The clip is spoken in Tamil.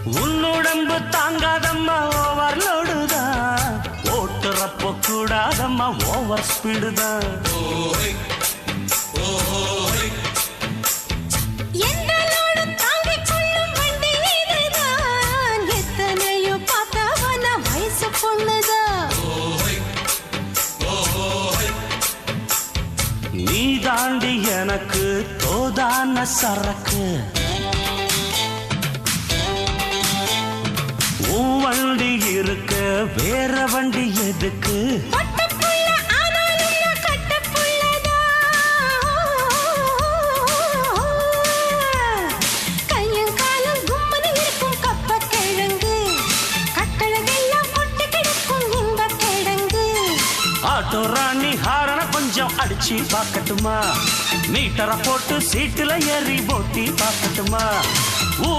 உன்னுடம்பு தாங்காதம்மா ஓவர்லோடுதான், ஓட்டுறப்போ கூடாதம்மா ஓவர் ஸ்பீடுதான். நீ தாண்டி எனக்கு தோதான சரக்கு, உன் வண்டி இருக்க வேற வண்டி எதுக்கு? ஆட்டோ ராணி ஹாரன கொஞ்சம் அடிச்சு பார்க்கட்டுமா? மீட்டரை போட்டு சீட்டுல ஏறி போட்டி பார்க்கட்டுமா?